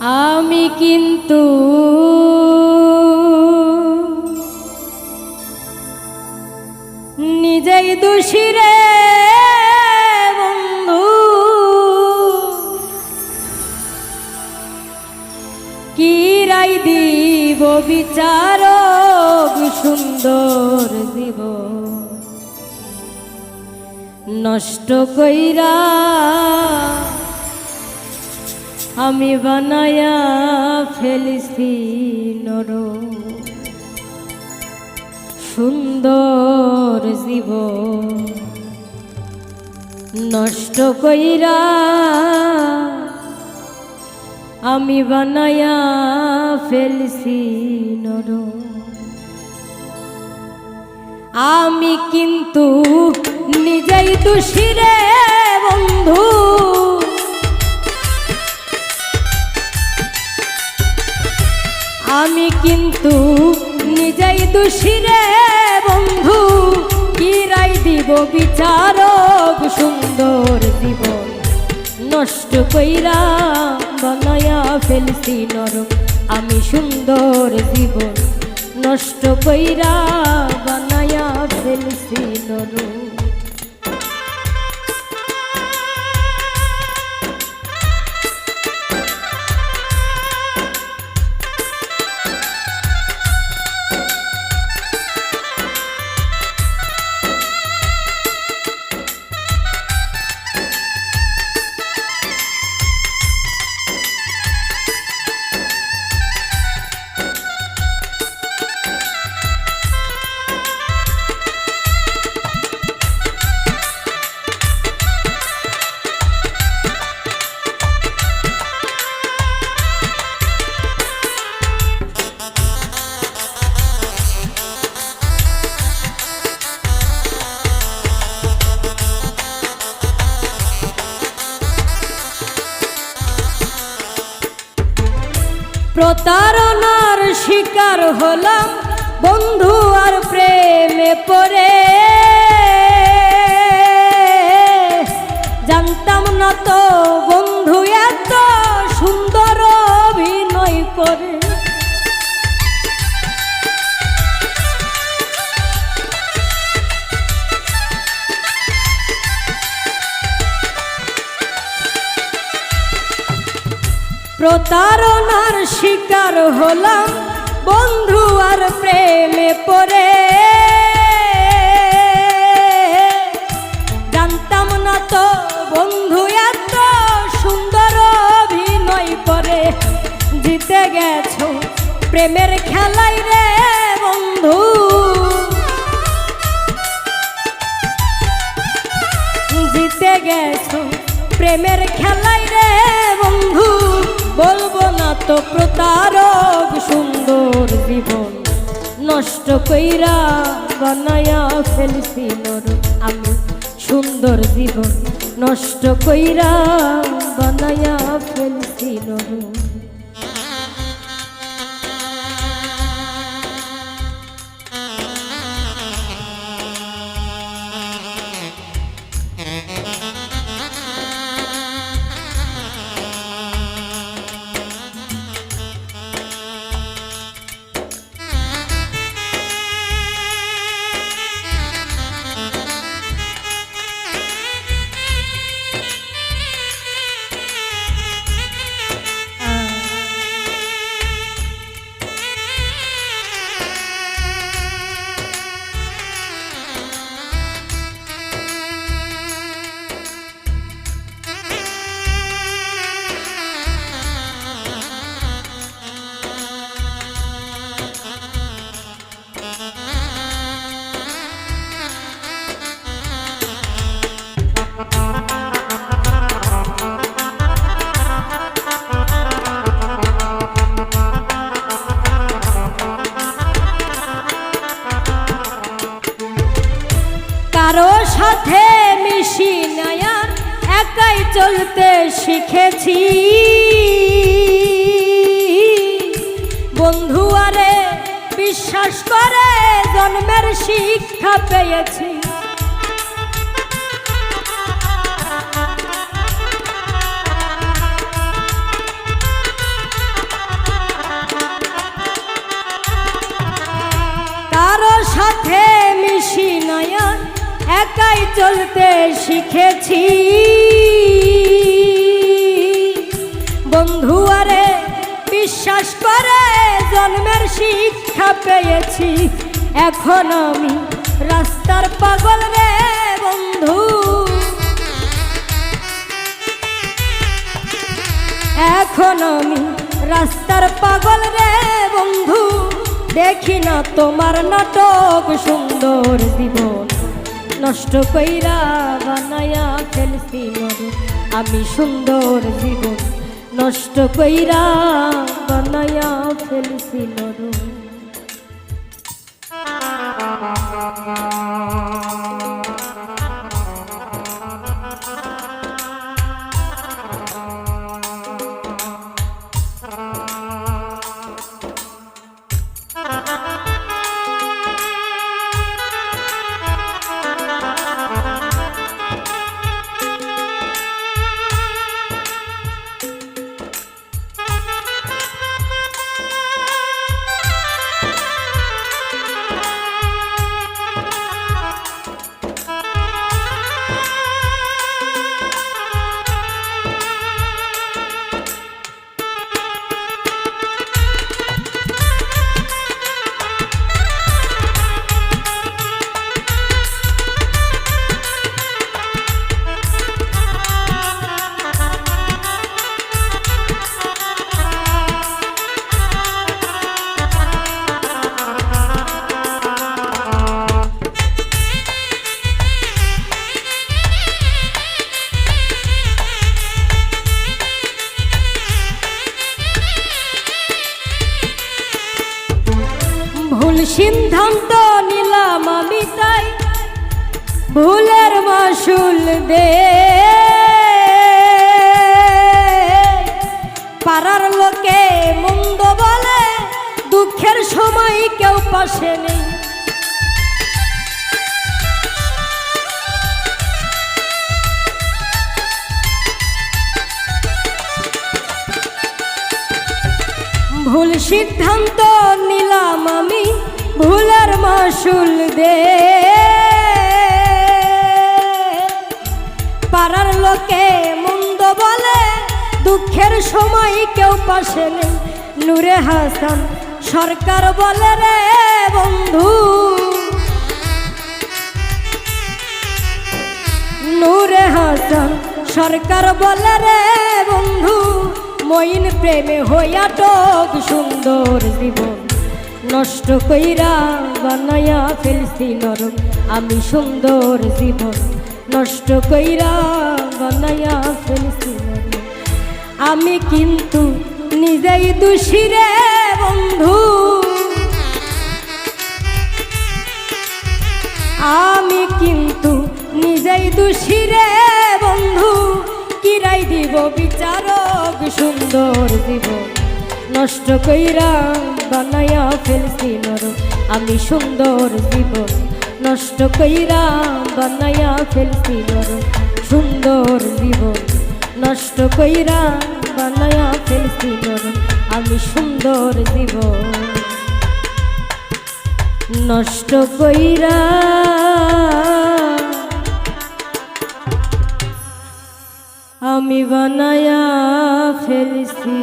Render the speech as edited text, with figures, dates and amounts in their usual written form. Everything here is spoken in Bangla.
আমি কিন্তু নিজেই দোষী রে বন্ধু, কি রায় দিব বিচারক সুন্দর জীব নষ্ট কইরা আমি বানায়া ফেলিছি নর সুন্দর জীব নষ্ট কইরা আমি বানায়া ফেলছি নর। আমি কিন্তু নিজেই দোষী রে বন্ধু, আমি কিন্তু নিজেই দোষী রে বন্ধু, কি রায় দিব বিচারক সুন্দর জীবন নষ্ট কইরা বানায়া ফেলছি নর। আমি সুন্দর জীবন নষ্ট কইরা বানায়া ফেলছি নর। প্রতারণার শিকার হলাম বন্ধু আর প্রেমে পড়ে, জানতাম না তো বন্ধু এত সুন্দর অভিনয় করে। প্রতারণার শিকার হলাম বন্ধু আর প্রেমে পড়ে, জানতাম না তো বন্ধু এত সুন্দর অভিনয় করে। জিতে গেছো প্রেমের খেলাই রে বন্ধু, জিতে গেছো প্রেমের খেলাই রে বন্ধু। বলবো না তো প্রতারক সুন্দর জীবন নষ্ট কইরা বানায়া ফেলছি নর। আমি সুন্দর জীবন নষ্ট কইরা বানায়া ফেলছি নর। কারো সাথে মিশি নায়ার একাই চলতে শিখেছি বন্ধু আরে বিশ্বাস করে জন্মের শিক্ষা পেয়েছি। একাই চলতে শিখেছি। বন্ধু আরে বিশ্বাস করে জন্মের শিক্ষা পেয়েছি। এখন আমি রাস্তার পাগল রে বন্ধু, এখন আমি রাস্তার পাগল রে বন্ধু। দেখি না তোমার নাটক, সুন্দর জীবন নষ্ট কইরা বানায়া ফেলছি মরু। আমি সুন্দর জীবন নষ্ট কইরা বানায়া ফেলছি মরু। ভুল সিদ্ধান্ত নিলাম আমি, তাই ভুলের মাসুল দে। পাড়ার লোকে মন্দ বলে, দুঃখের সময় কেউ পাশে নেই। ভুল সিদ্ধান্ত নিলাম আমি, ভুলের মাসুল দে। পাড়ার লোকে মন্দ বলে, দুঃখের সময় কেউ পাশে নেই। নূরে হাসান সরকার বলে রে বন্ধু, নূরে হাসান সরকার বলে রে বন্ধু। মইন প্রেমে হইয়া টক, সুন্দর জীবন নষ্ট কইরা বানায়া ফেলছি নরক। আমি সুন্দর জীবন নষ্ট কইরা বানায়া ফেলছি নরক। আমি কিন্তু নিজেই দোষী রে বন্ধু, আমি কিন্তু নিজেই দোষী রে বন্ধু। কিরাই দিব বিচারক, সুন্দর জীবন নষ্ট কইরা বানায়া ফেলছি নরক। আমি সুন্দর জীবন নষ্ট কইরা বানায়া ফেলছি নরক। সুন্দর জীবন নষ্ট কইরা বানায়া ফেলছি নরক। আমি সুন্দর জীবন নষ্ট কইরা আমি বানায়া ফেলছি।